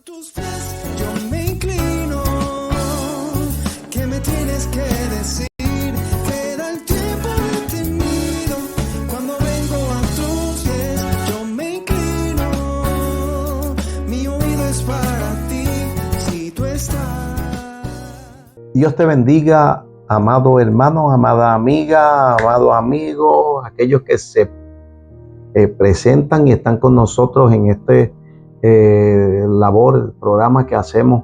tus pies yo me inclino. ¿Qué me tienes que decir? Queda el tiempo detenido. Cuando vengo a tus pies yo me inclino. Mi oído es para ti si tú estás. Dios te bendiga, amado hermano, amada amiga, amado amigo, aquellos que se presentan y están con nosotros en este programa que hacemos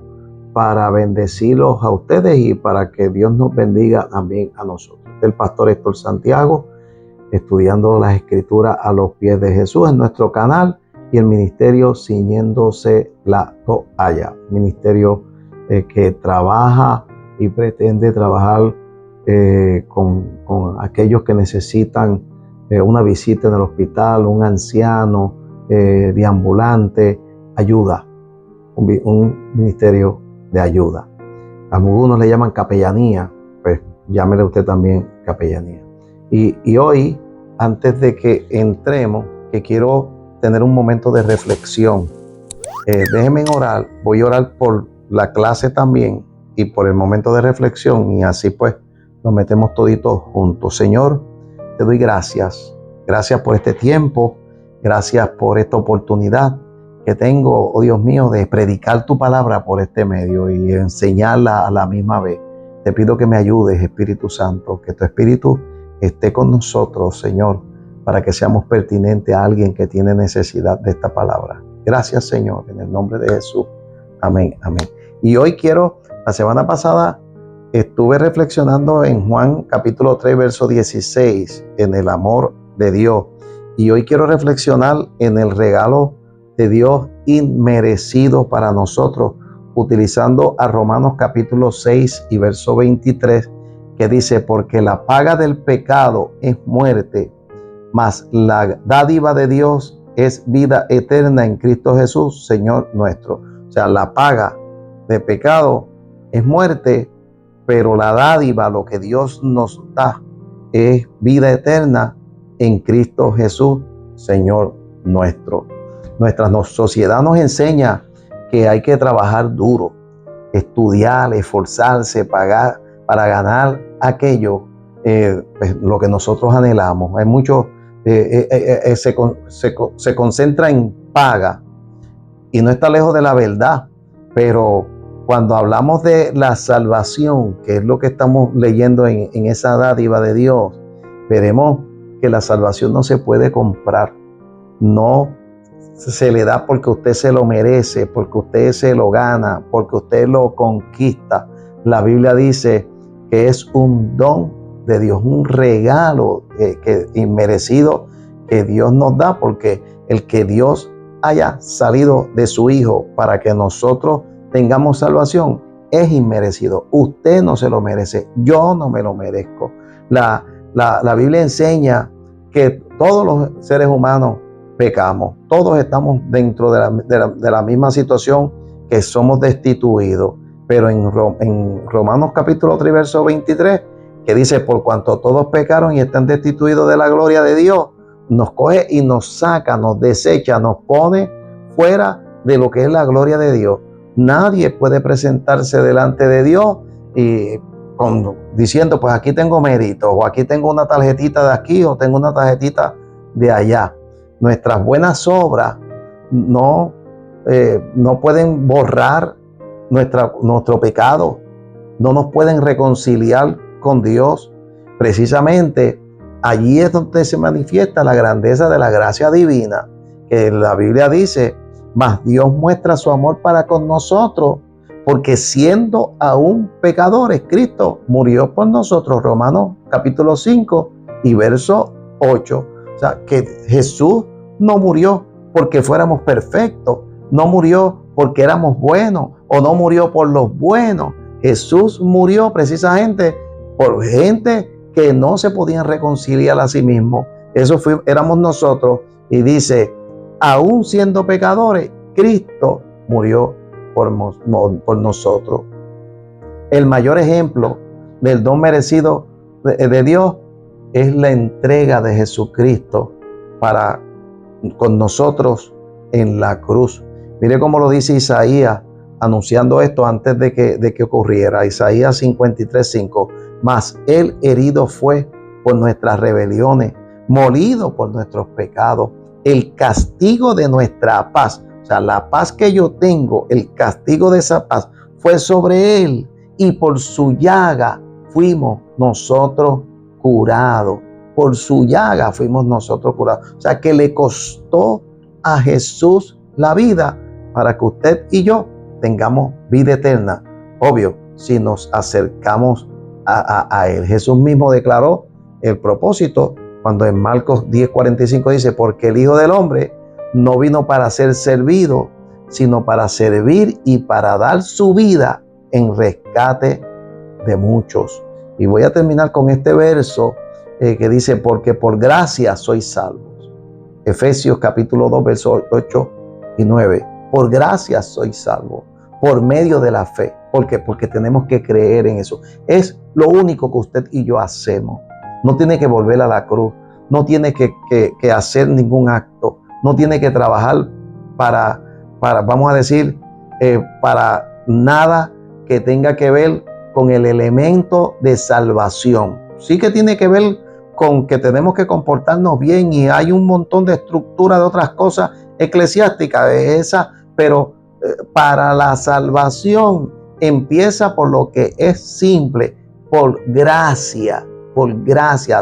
para bendecirlos a ustedes y para que Dios nos bendiga también a nosotros. El pastor Héctor Santiago, estudiando las escrituras a los pies de Jesús en nuestro canal, y el ministerio Ciñéndose la Toalla, ministerio que trabaja y pretende trabajar con aquellos que necesitan una visita en el hospital, un anciano, deambulante, ayuda, un ministerio de ayuda. Algunos le llaman capellanía, pues llámele usted también capellanía. Y hoy, antes de que entremos, que quiero tener un momento de reflexión, déjenme orar. Voy a orar por la clase también y por el momento de reflexión, y así pues nos metemos toditos juntos. Señor, te doy gracias. Gracias por este tiempo. Gracias por esta oportunidad que tengo, oh Dios mío, de predicar tu palabra por este medio y enseñarla a la misma vez. Te pido que me ayudes, Espíritu Santo, que tu Espíritu esté con nosotros, Señor, para que seamos pertinentes a alguien que tiene necesidad de esta palabra. Gracias, Señor, en el nombre de Jesús. Amén, amén. Y hoy la semana pasada estuve reflexionando en Juan capítulo 3, verso 16, en el amor de Dios. Y hoy quiero reflexionar en el regalo de Dios inmerecido para nosotros, utilizando a Romanos capítulo 6 y verso 23, que dice: porque la paga del pecado es muerte, mas la dádiva de Dios es vida eterna en Cristo Jesús, Señor nuestro. O sea, la paga de pecado es muerte, pero la dádiva, lo que Dios nos da, es vida eterna en Cristo Jesús, Señor nuestro. Nuestra sociedad nos enseña que hay que trabajar duro, estudiar, esforzarse, pagar para ganar aquello, pues, lo que nosotros anhelamos. Hay mucho, se concentra en paga y no está lejos de la verdad, pero cuando hablamos de la salvación, que es lo que estamos leyendo en esa dádiva de Dios, veremos que la salvación no se puede comprar. No se le da porque usted se lo merece, porque usted se lo gana, porque usted lo conquista. La Biblia dice que es un don de Dios, un regalo inmerecido que Dios nos da, porque el que Dios haya salido de su Hijo para que nosotros tengamos salvación es inmerecido. Usted no se lo merece, yo no me lo merezco. La Biblia enseña que todos los seres humanos pecamos, todos estamos dentro de la misma situación, que somos destituidos. Pero en Romanos capítulo 3, verso 23, que dice: por cuanto todos pecaron y están destituidos de la gloria de Dios, nos coge y nos saca, nos desecha, nos pone fuera de lo que es la gloria de Dios. Nadie puede presentarse delante de Dios y diciendo: pues aquí tengo méritos, o aquí tengo una tarjetita de aquí, o tengo una tarjetita de allá. Nuestras buenas obras no pueden borrar nuestro pecado, no nos pueden reconciliar con Dios. Precisamente allí es donde se manifiesta la grandeza de la gracia divina, que la Biblia dice: mas Dios muestra su amor para con nosotros, porque siendo aún pecadores, Cristo murió por nosotros. Romanos capítulo 5 y verso 8. O sea, que Jesús no murió porque fuéramos perfectos, no murió porque éramos buenos, o no murió por los buenos. Jesús murió precisamente por gente que no se podían reconciliar a sí mismos. Eso éramos nosotros. Y dice: aún siendo pecadores, Cristo murió por nosotros. El mayor ejemplo del don merecido de Dios es la entrega de Jesucristo con nosotros en la cruz. Mire cómo lo dice Isaías, anunciando esto antes de que ocurriera. Isaías 53:5. Mas él herido fue por nuestras rebeliones, molido por nuestros pecados. El castigo de nuestra paz, o sea, la paz que yo tengo, el castigo de esa paz fue sobre él, y por su llaga fuimos nosotros curados. Por su llaga fuimos nosotros curados. O sea, que le costó a Jesús la vida para que usted y yo tengamos vida eterna. Obvio, si nos acercamos a él. Jesús mismo declaró el propósito cuando en Marcos 10:45 dice: porque el Hijo del Hombre no vino para ser servido, sino para servir y para dar su vida en rescate de muchos. Y voy a terminar con este verso que dice: porque por gracia sois salvos. Efesios capítulo 2, versos 8 y 9. Por gracia sois salvos, por medio de la fe. ¿Por qué? Porque tenemos que creer en eso. Es lo único que usted y yo hacemos. No tiene que volver a la cruz, no tiene que hacer ningún acto, no tiene que trabajar para vamos a decir, para nada que tenga que ver con el elemento de salvación. Sí que tiene que ver con que tenemos que comportarnos bien, y hay un montón de estructura de otras cosas eclesiásticas de esa, pero para la salvación empieza por lo que es simple: por gracia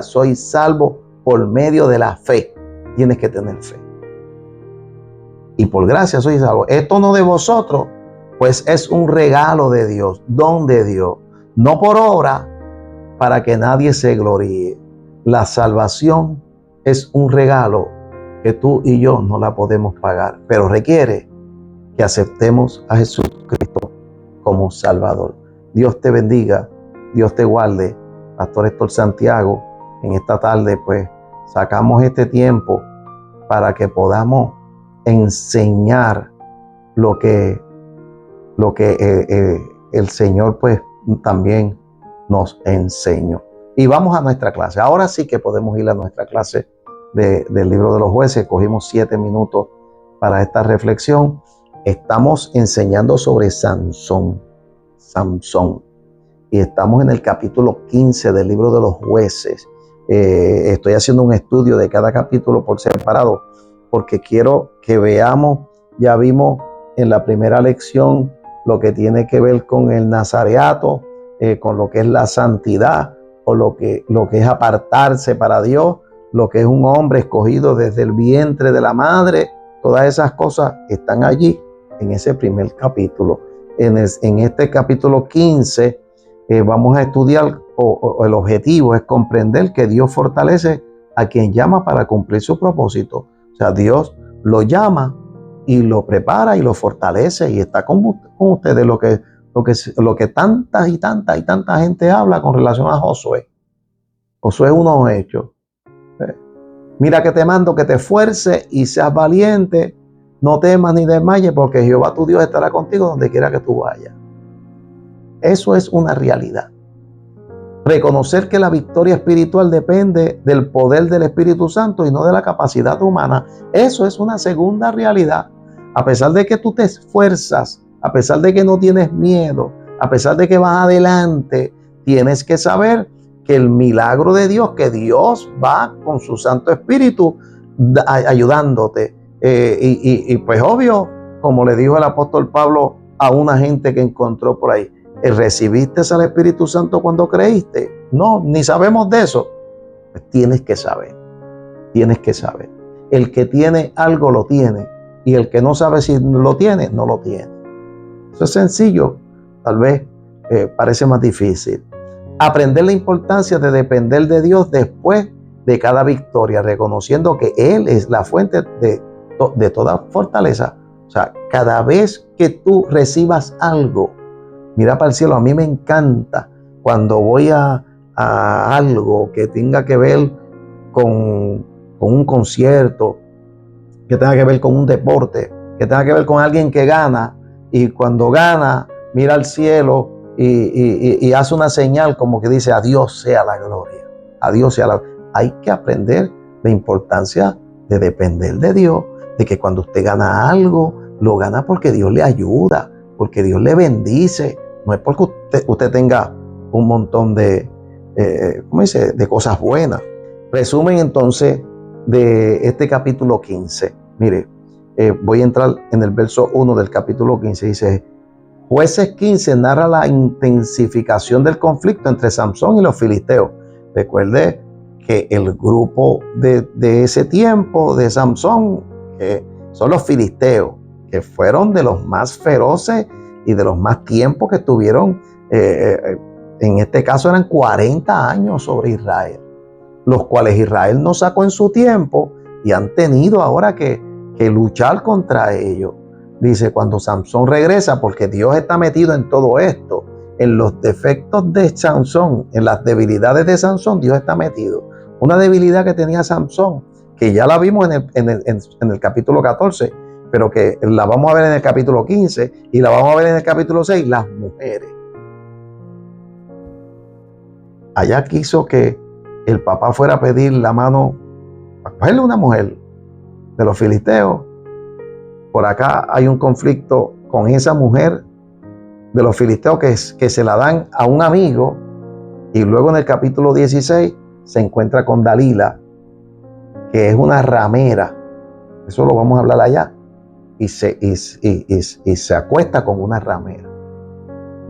soy salvo por medio de la fe. Tienes que tener fe. Y por gracia soy salvo. Esto no de vosotros, pues es un regalo de Dios, don de Dios, no por obra, para que nadie se gloríe. La salvación es un regalo que tú y yo no la podemos pagar, pero requiere que aceptemos a Jesucristo como Salvador. Dios te bendiga, Dios te guarde. Pastor Héctor Santiago, en esta tarde pues sacamos este tiempo para que podamos enseñar lo que el Señor pues también nos enseñó. Y vamos a nuestra clase. Ahora sí que podemos ir a nuestra clase del libro de los Jueces. Cogimos 7 minutos para esta reflexión. Estamos enseñando sobre Sansón. Y estamos en el capítulo 15 del libro de los Jueces. Estoy haciendo un estudio de cada capítulo por separado, porque quiero que veamos, ya vimos en la primera lección lo que tiene que ver con el nazareato, con lo que es la santidad, o lo que es apartarse para Dios, lo que es un hombre escogido desde el vientre de la madre. Todas esas cosas están allí en ese primer capítulo. En este capítulo 15 vamos a estudiar, o el objetivo es comprender que Dios fortalece a quien llama para cumplir su propósito. O sea, Dios lo llama y lo prepara y lo fortalece, y está con ustedes. Lo que tanta gente habla con relación a Josué. Josué es unos hechos. Mira que te mando que te esfuerces y seas valiente, no temas ni desmayes, porque Jehová tu Dios estará contigo donde quiera que tú vayas. Eso es una realidad. Reconocer que la victoria espiritual depende del poder del Espíritu Santo y no de la capacidad humana. Eso es una segunda realidad. A pesar de que tú te esfuerzas, a pesar de que no tienes miedo, a pesar de que vas adelante, tienes que saber que el milagro de Dios, que Dios va con su Santo Espíritu ayudándote. Y pues obvio, como le dijo el apóstol Pablo a una gente que encontró por ahí: ¿recibiste al Espíritu Santo cuando creíste? No, ni sabemos de eso. Pues tienes que saber. El que tiene algo lo tiene, y el que no sabe si lo tiene, no lo tiene. Eso es sencillo, tal vez parece más difícil. Aprender la importancia de depender de Dios después de cada victoria, reconociendo que Él es la fuente de toda fortaleza. O sea, cada vez que tú recibas algo, mira para el cielo. A mí me encanta cuando voy a algo que tenga que ver con un concierto, que tenga que ver con un deporte, que tenga que ver con alguien que gana, y cuando gana mira al cielo y hace una señal como que dice: a Dios sea la gloria, a Dios sea la gloria. Hay que aprender la importancia de depender de Dios, de que cuando usted gana algo, lo gana porque Dios le ayuda, porque Dios le bendice. No es porque usted tenga un montón de, de cosas buenas. Resumen entonces de este capítulo 15. Mire, voy a entrar en el verso 1 del capítulo 15. Dice, Jueces 15 narra la intensificación del conflicto entre Samsón y los filisteos. Recuerde que el grupo de ese tiempo de Samsón, que son los filisteos, que fueron de los más feroces y de los más tiempos que estuvieron, en este caso eran 40 años sobre Israel, los cuales Israel no sacó en su tiempo y han tenido ahora que luchar contra ellos. Dice, cuando Samsón regresa, porque Dios está metido en todo esto, en los defectos de Samsón, en las debilidades de Samsón, Dios está metido. Una debilidad que tenía Samsón, que ya la vimos en el capítulo 14, pero que la vamos a ver en el capítulo 15 y la vamos a ver en el capítulo 6, las mujeres. Allá quiso que el papá fuera a pedir la mano, a cogerle una mujer de los filisteos. Por acá hay un conflicto con esa mujer de los filisteos que se la dan a un amigo, y luego en el capítulo 16 se encuentra con Dalila, que es una ramera. Eso lo vamos a hablar allá. Y se acuesta con una ramera.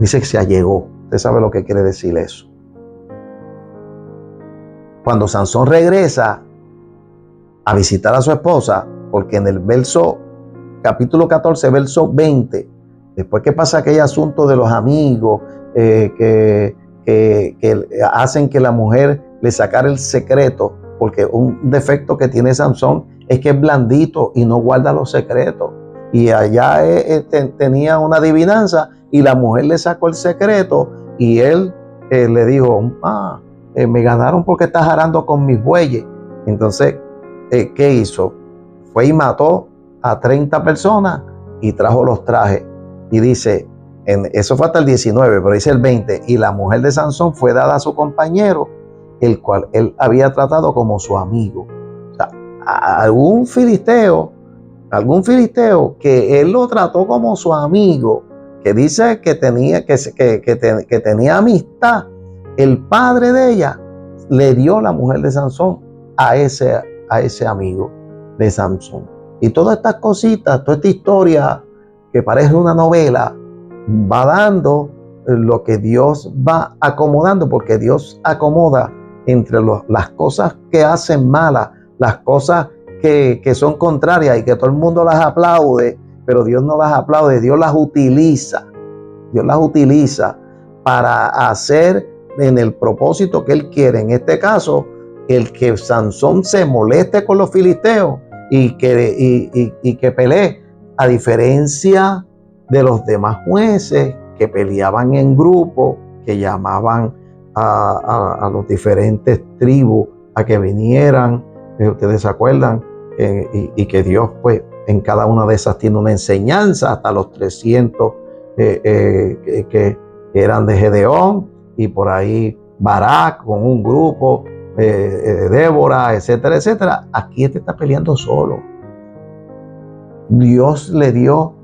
Dice que se allegó. Usted sabe lo que quiere decir eso. Cuando Sansón regresa a visitar a su esposa, porque en el capítulo 14, verso 20, después que pasa aquel asunto de los amigos que hacen que la mujer le sacara el secreto, porque un defecto que tiene Sansón es que es blandito y no guarda los secretos. Y allá tenía una adivinanza y la mujer le sacó el secreto y él le dijo, me ganaron porque estás arando con mis bueyes. Entonces, ¿qué hizo? Fue y mató a 30 personas y trajo los trajes. Y dice, eso fue hasta el 19, pero dice el 20, y la mujer de Sansón fue dada a su compañero, el cual él había tratado como su amigo. O sea, algún filisteo que él lo trató como su amigo, que dice que tenía amistad, el padre de ella le dio la mujer de Sansón a ese amigo de Sansón. Y todas estas cositas, toda esta historia que parece una novela, va dando lo que Dios va acomodando, porque Dios acomoda entre las cosas que hacen malas, las cosas que son contrarias y que todo el mundo las aplaude, pero Dios no las aplaude, Dios las utiliza para hacer en el propósito que Él quiere. En este caso, el que Sansón se moleste con los filisteos y que pelee, a diferencia de los demás jueces que peleaban en grupo, que llamaban a los diferentes tribus a que vinieran. Ustedes se acuerdan, y que Dios pues en cada una de esas tiene una enseñanza, hasta los 300 que eran de Gedeón, y por ahí Barak con un grupo, Débora, etcétera, etcétera. Aquí está peleando solo. Dios le dio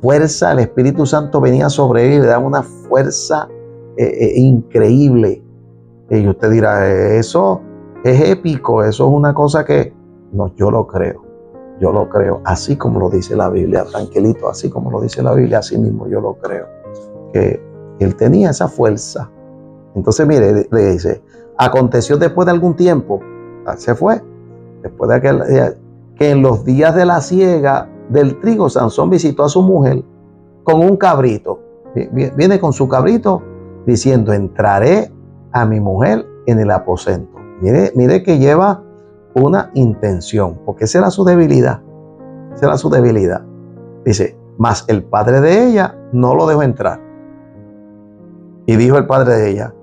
fuerza, el Espíritu Santo venía sobre él y le daba una fuerza increíble. Y usted dirá, eso es épico, eso es una cosa que... No, yo lo creo, así como lo dice la Biblia, tranquilito, así como lo dice la Biblia, así mismo yo lo creo, que él tenía esa fuerza. Entonces mire, le dice, aconteció después de algún tiempo, se fue, después de aquel día, que en los días de la siega del trigo, Sansón visitó a su mujer con un cabrito. Viene con su cabrito diciendo, entraré a mi mujer en el aposento. Mire que lleva una intención, porque esa era su debilidad. Dice, mas el padre de ella no lo dejó entrar. Y dijo el padre de ella,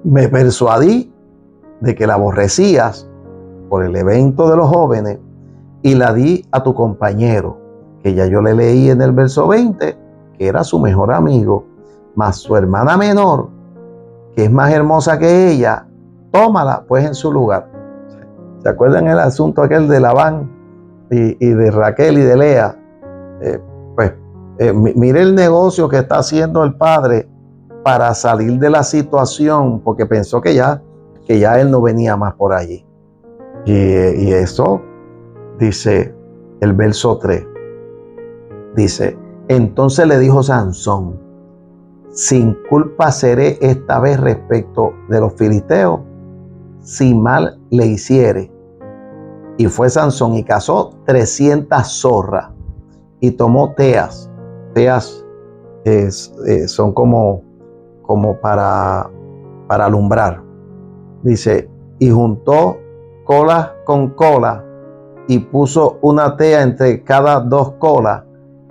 me persuadí de que la aborrecías por el evento de los jóvenes y la di a tu compañero, que ya yo le leí en el verso 20, que era su mejor amigo, mas su hermana menor, que es más hermosa que ella, tómala pues en su lugar. ¿Se acuerdan el asunto aquel de Labán y de Raquel y de Lea? Mire el negocio que está haciendo el padre para salir de la situación, porque pensó que ya él no venía más por allí. Y eso dice el verso 3. Dice, entonces le dijo Sansón, sin culpa seré esta vez respecto de los filisteos, si mal le hiciere. Y fue Sansón y cazó 300 zorras y tomó teas. Teas son como para alumbrar. Dice, y juntó colas con colas y puso una tea entre cada dos colas,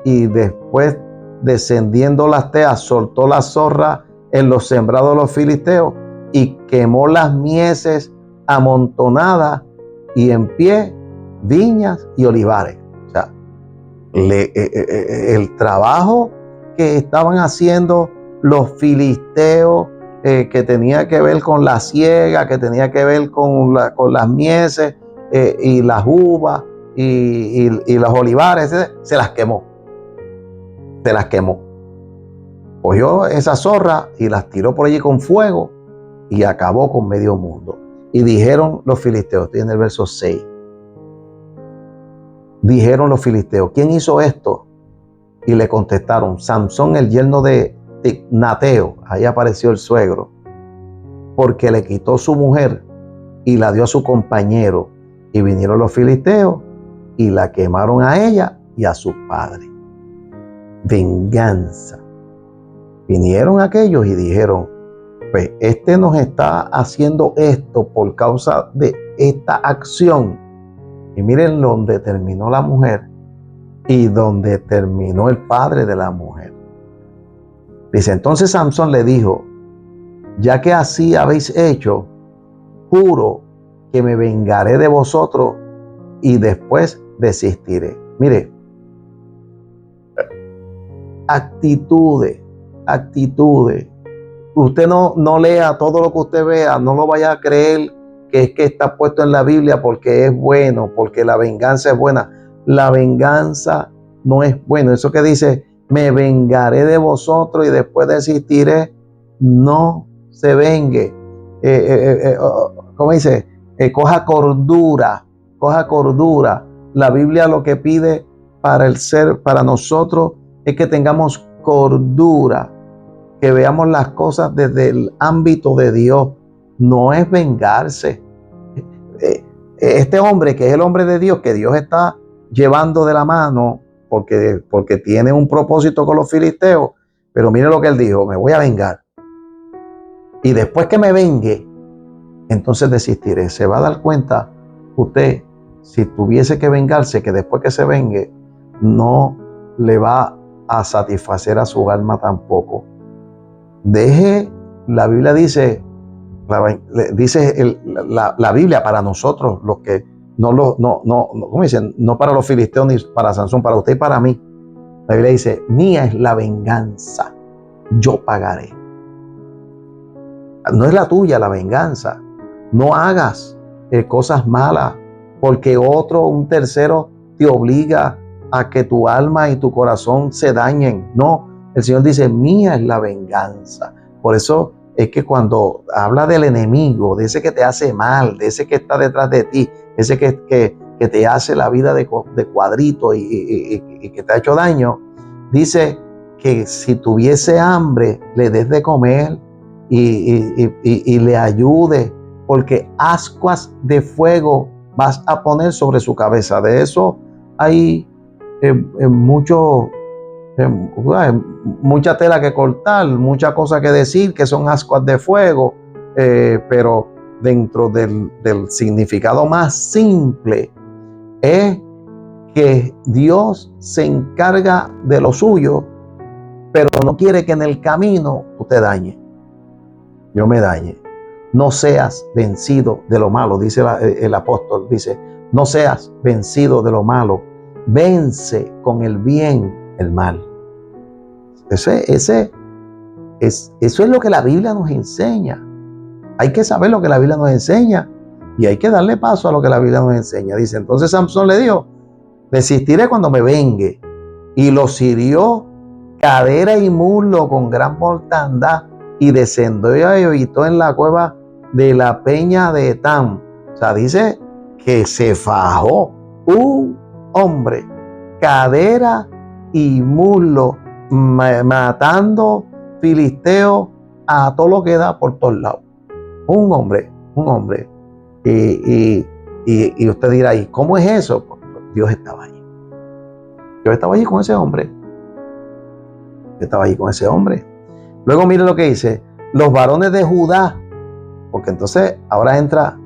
y después, descendiendo las teas, soltó la zorra en los sembrados de los filisteos y quemó las mieses amontonadas y en pie viñas y olivares. O sea, el trabajo que estaban haciendo los filisteos, que tenía que ver con la siega, que tenía que ver con las mieses y las uvas y los olivares, se las quemó. Cogió esa zorra y las tiró por allí con fuego y acabó con medio mundo. Y dijeron los filisteos, estoy en el verso 6. Dijeron los filisteos, ¿quién hizo esto? Y le contestaron, Samsón, el yerno de Nateo. Ahí apareció el suegro, porque le quitó su mujer y la dio a su compañero. Y vinieron los filisteos y la quemaron a ella y a su padre. Venganza. Vinieron aquellos y dijeron, pues este nos está haciendo esto por causa de esta acción. Y miren donde terminó la mujer y donde terminó el padre de la mujer. Dice, entonces Samsón le dijo, ya que así habéis hecho, juro que me vengaré de vosotros y después desistiré. Mire, actitudes. Usted no lea todo lo que usted vea, no lo vaya a creer que es que está puesto en la Biblia porque es bueno, porque la venganza es buena. La venganza no es bueno. Eso que dice, me vengaré de vosotros y después desistiré, no se vengue. ¿Cómo dice? Coja cordura. La Biblia lo que pide para nosotros es que tengamos cordura, que veamos las cosas desde el ámbito de Dios. No es vengarse. Este hombre, que es el hombre de Dios, que Dios está llevando de la mano, porque tiene un propósito con los filisteos, pero mire lo que él dijo, me voy a vengar. Y después que me vengue, entonces desistiré. Se va a dar cuenta usted, si tuviese que vengarse, que después que se vengue, no le va a satisfacer a su alma tampoco. La Biblia dice, la Biblia para nosotros, los que ¿cómo dicen? No para los filisteos ni para Sansón, para usted y para mí. La Biblia dice, mía es la venganza, yo pagaré. No es la tuya la venganza. No hagas cosas malas porque un tercero te obliga a que tu alma y tu corazón se dañen. No, el Señor dice, mía es la venganza. Por eso es que cuando habla del enemigo, de ese que te hace mal, de ese que está detrás de ti, ese que te hace la vida de cuadrito y que te ha hecho daño, dice que si tuviese hambre, le des de comer y le ayude, porque ascuas de fuego vas a poner sobre su cabeza. De eso hay mucha tela que cortar, muchas cosas que decir que son ascuas de fuego, pero dentro del significado más simple es que Dios se encarga de lo suyo, pero no quiere que en el camino tú te dañes. Yo me dañe. No seas vencido de lo malo, dice el apóstol, dice, no seas vencido de lo malo, vence con el bien el mal. Eso es lo que la Biblia nos enseña. Hay que saber lo que la Biblia nos enseña y hay que darle paso a lo que la Biblia nos enseña. Dice, entonces Samsón le dijo, desistiré cuando me vengue. y los hirió cadera y muslo con gran mortandad, y descendió y habitó en la cueva de la peña de Etam. O sea, dice que se fajó un hombre, cadera y muslo, matando filisteos a todo lo que da por todos lados. Un hombre. Y usted dirá, ¿y cómo es eso? Pues Dios estaba allí. Dios estaba allí con ese hombre. Luego mire lo que dice, los varones de Judá, porque entonces ahora entra,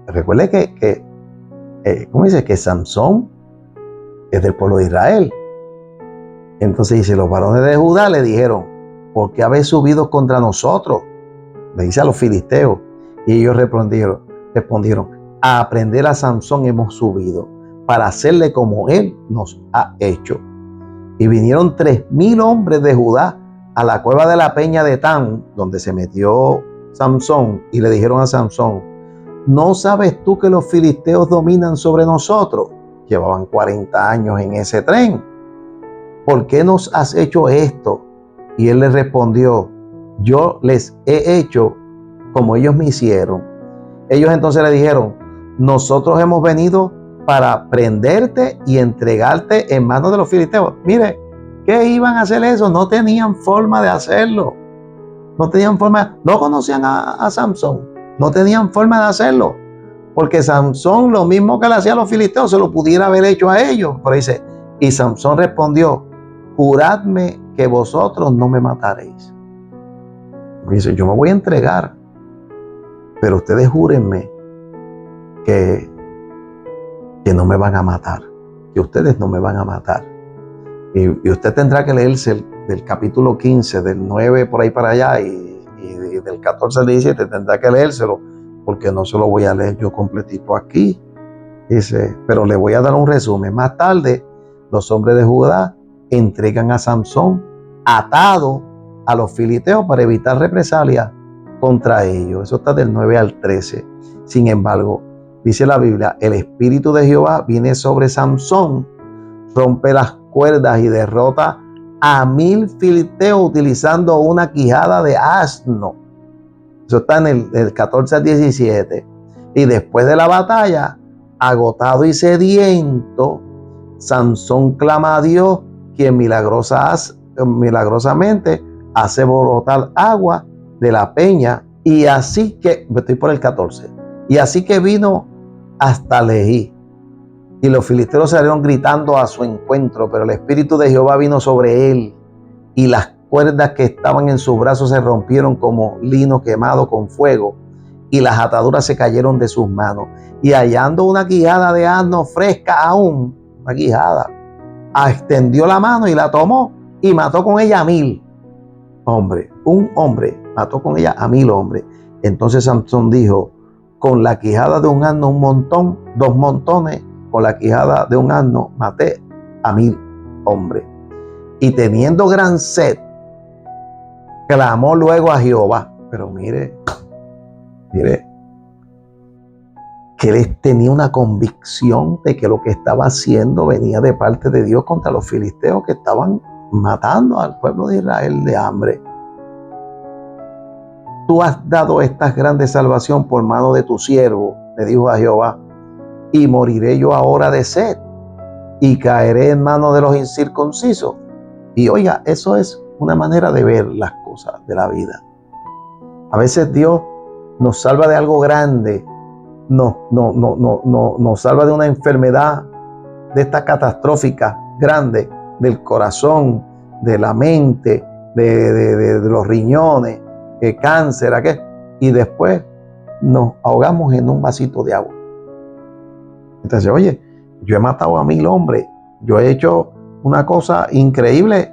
recuerde ¿cómo dice? Que Samsón es del pueblo de Israel. Entonces dice, los varones de Judá le dijeron, ¿por qué habéis subido contra nosotros? Le dice a los filisteos. Y ellos respondieron, a aprender a Samsón hemos subido, para hacerle como él nos ha hecho. Y vinieron 3,000 hombres de Judá a la cueva de la peña de Etam, donde se metió Samsón, y le dijeron a Samsón, ¿no sabes tú que los filisteos dominan sobre nosotros? Llevaban 40 años en ese tren. ¿Por qué nos has hecho esto? Y él les respondió, yo les he hecho como ellos me hicieron. Ellos entonces le dijeron, nosotros hemos venido para prenderte y entregarte en manos de los filisteos. Mire, ¿qué iban a hacer eso? No tenían forma de hacerlo. No conocían a Samsón. No tenían forma de hacerlo. Porque Samsón, lo mismo que le hacía a los filisteos, se lo pudiera haber hecho a ellos. Pero dice, y Samsón respondió, juradme que vosotros no me mataréis. Dice, yo me voy a entregar, pero ustedes júrenme que no me van a matar, que ustedes no me van a matar. Y usted tendrá que leerse del capítulo 15, del 9 por ahí para allá, y del 14 al 17 tendrá que leérselo, porque no se lo voy a leer yo completito aquí. Dice, pero le voy a dar un resumen. Más tarde, los hombres de Judá entregan a Samsón atado a los filisteos para evitar represalias contra ellos. Eso está del 9 al 13. Sin embargo, dice la Biblia, el Espíritu de Jehová viene sobre Samsón, rompe las cuerdas y derrota a 1,000 filisteos utilizando una quijada de asno. Eso está en el 14 al 17. Y después de la batalla, agotado y sediento, Samsón clama a Dios, quien milagrosamente hace brotar agua de la peña. Y así que, estoy por el 14, y así que vino hasta Leí. Y los filisteos salieron gritando a su encuentro, pero el Espíritu de Jehová vino sobre él, y las cuerdas que estaban en sus brazos se rompieron como lino quemado con fuego, y las ataduras se cayeron de sus manos. Y hallando una quijada de asno fresca aún, una quijada, extendió la mano y la tomó, y mató con ella a 1,000 hombres. Un hombre mató con ella a 1,000 hombres. Entonces Samsón dijo, con la quijada de un asno un montón, 2 montones, con la quijada de un asno maté a 1,000 hombres. Y teniendo gran sed, clamó luego a Jehová. Pero mire, que él tenía una convicción de que lo que estaba haciendo venía de parte de Dios contra los filisteos que estaban matando al pueblo de Israel de hambre. Tú has dado esta grande salvación por mano de tu siervo, le dijo a Jehová, y moriré yo ahora de sed, y caeré en manos de los incircuncisos. Y oiga, eso es una manera de ver las cosas de la vida. A veces Dios nos salva de algo grande, nos salva de una enfermedad de esta catastrófica grande, del corazón, de la mente, de los riñones, cáncer, y después nos ahogamos en un vasito de agua. Entonces, oye, yo he matado a 1,000 hombres, yo he hecho una cosa increíble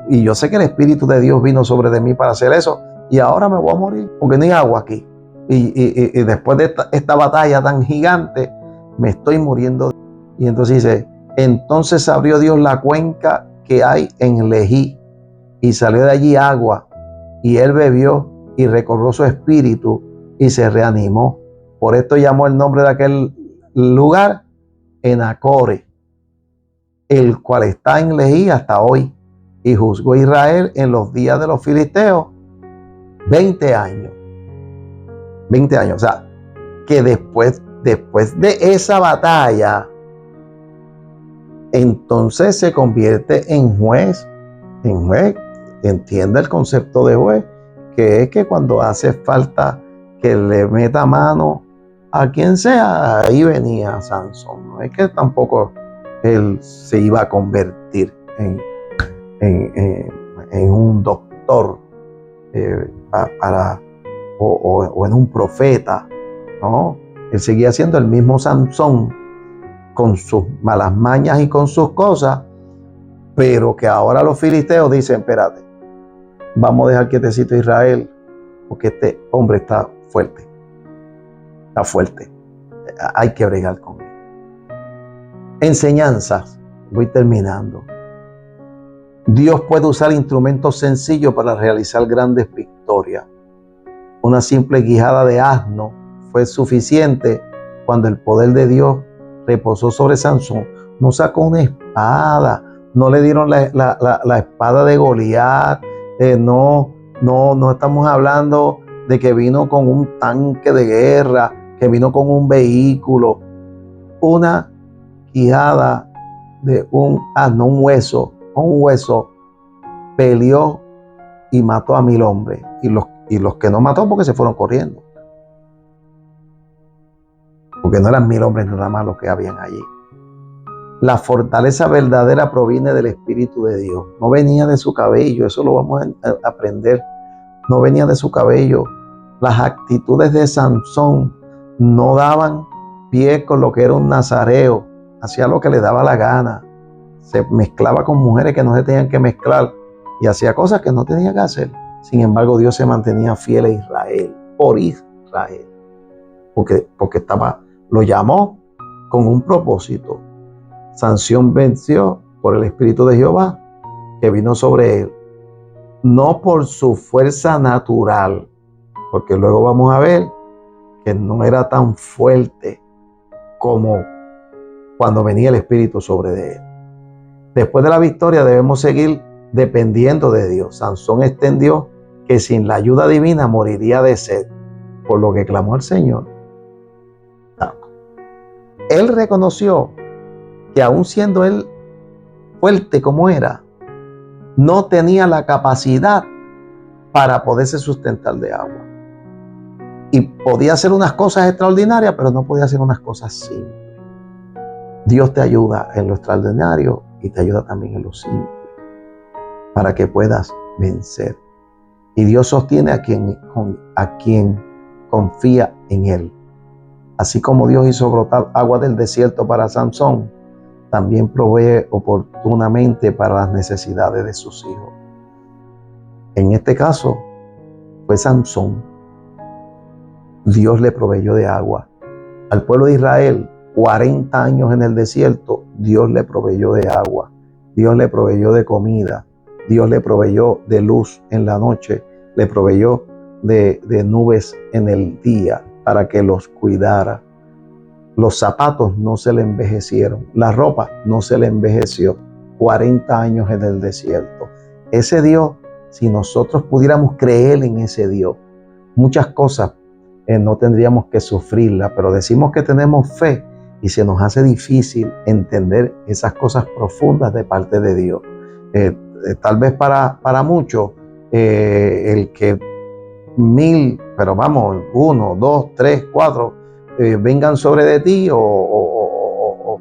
y yo sé que el Espíritu de Dios vino sobre de mí para hacer eso, y ahora me voy a morir porque no hay agua aquí. Y después de esta batalla tan gigante, me estoy muriendo. Y entonces dice, entonces abrió Dios la cuenca que hay en Lejí, y salió de allí agua, y él bebió y recobró su espíritu y se reanimó. Por esto llamó el nombre de aquel lugar Enacore. el cual está en Lehi hasta hoy, y juzgó a Israel en los días de los filisteos 20 años. 20 años. O sea, que después de esa batalla, entonces se convierte en juez. En juez, entiende el concepto de juez, que es que cuando hace falta que le meta mano a quien sea, ahí venía Sansón. No es que tampoco él se iba a convertir en un doctor o en un profeta, ¿no? Él seguía siendo el mismo Sansón, con sus malas mañas y con sus cosas, pero que ahora los filisteos dicen, espérate, vamos a dejar quietecito a Israel, porque este hombre está fuerte, hay que bregar con él. Enseñanzas, voy terminando. Dios puede usar instrumentos sencillos para realizar grandes victorias. Una simple quijada de asno fue suficiente cuando el poder de Dios reposó sobre Sansón. No sacó una espada, no le dieron la espada de Goliat, no estamos hablando de que vino con un tanque de guerra, que vino con un vehículo. Una quijada de un asno, un hueso, peleó y mató a 1000 hombres. Y los que no mató porque se fueron corriendo. Porque no eran 1000 hombres nada más los que habían allí. La fortaleza verdadera proviene del Espíritu de Dios. No venía de su cabello, eso lo vamos a aprender. No venía de su cabello. Las actitudes de Sansón no daban pie con lo que era un nazareo. Hacía lo que le daba la gana. Se mezclaba con mujeres que no se tenían que mezclar y hacía cosas que no tenía que hacer. Sin embargo, Dios se mantenía fiel a Israel, por Israel, porque lo llamó con un propósito. Sansón venció por el Espíritu de Jehová que vino sobre él, no por su fuerza natural, porque luego vamos a ver que no era tan fuerte como cuando venía el Espíritu sobre él. Después de la victoria debemos seguir dependiendo de Dios. Sansón extendió que sin la ayuda divina moriría de sed, por lo que clamó al Señor. Él reconoció que aun siendo él fuerte como era, no tenía la capacidad para poderse sustentar de agua. Y podía hacer unas cosas extraordinarias, pero no podía hacer unas cosas simples. Dios te ayuda en lo extraordinario y te ayuda también en lo simple, para que puedas vencer. Y Dios sostiene a quien confía en Él. Así como Dios hizo brotar agua del desierto para Sansón, también provee oportunamente para las necesidades de sus hijos. En este caso, fue Sansón. Dios le proveyó de agua. Al pueblo de Israel, 40 años en el desierto, Dios le proveyó de agua. Dios le proveyó de comida. Dios le proveyó de luz en la noche. Le proveyó de nubes en el día para que los cuidara. Los zapatos no se le envejecieron. La ropa no se le envejeció. 40 años en el desierto. Ese Dios, si nosotros pudiéramos creer en ese Dios, muchas cosas no tendríamos que sufrirlas, pero decimos que tenemos fe y se nos hace difícil entender esas cosas profundas de parte de Dios. Tal vez para muchos, el que 1000, pero vamos, 1, 2, 3, 4, vengan sobre de ti o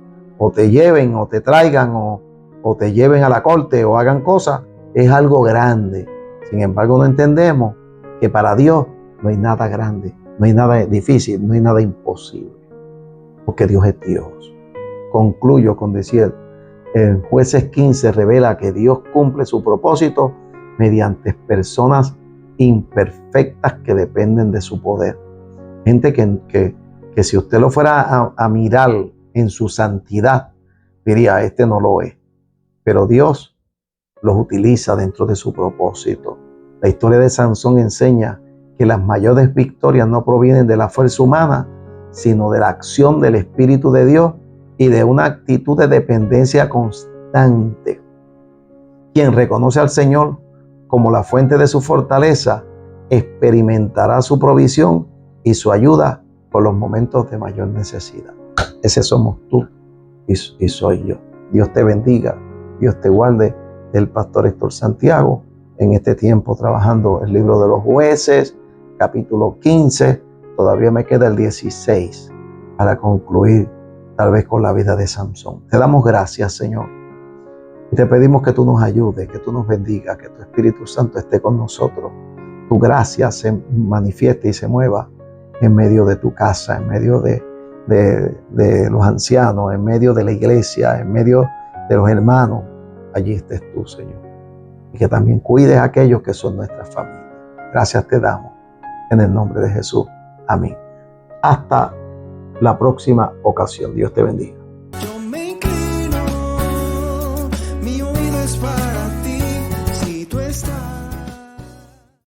te lleven o te traigan o te lleven a la corte o hagan cosas, es algo grande. Sin embargo, no entendemos que para Dios no hay nada grande, no hay nada difícil, no hay nada imposible, porque Dios es Dios. Concluyo con decir, en Jueces 15 revela que Dios cumple su propósito mediante personas imperfectas que dependen de su poder. Gente que si usted lo fuera a mirar en su santidad, diría, este no lo es. Pero Dios los utiliza dentro de su propósito. La historia de Sansón enseña que las mayores victorias no provienen de la fuerza humana, sino de la acción del Espíritu de Dios y de una actitud de dependencia instante. Quien reconoce al Señor como la fuente de su fortaleza, experimentará su provisión y su ayuda por los momentos de mayor necesidad. Ese somos tú y soy yo. Dios te bendiga, Dios te guarde. Del pastor Héctor Santiago, en este tiempo trabajando el libro de los Jueces, capítulo 15. Todavía me queda el 16 para concluir tal vez con la vida de Samson. Te damos gracias, Señor, y te pedimos que tú nos ayudes, que tú nos bendigas, que tu Espíritu Santo esté con nosotros. Tu gracia se manifieste y se mueva en medio de tu casa, en medio de los ancianos, en medio de la iglesia, en medio de los hermanos. Allí estés tú, Señor. Y que también cuides a aquellos que son nuestra familia. Gracias te damos en el nombre de Jesús. Amén. Hasta la próxima ocasión. Dios te bendiga.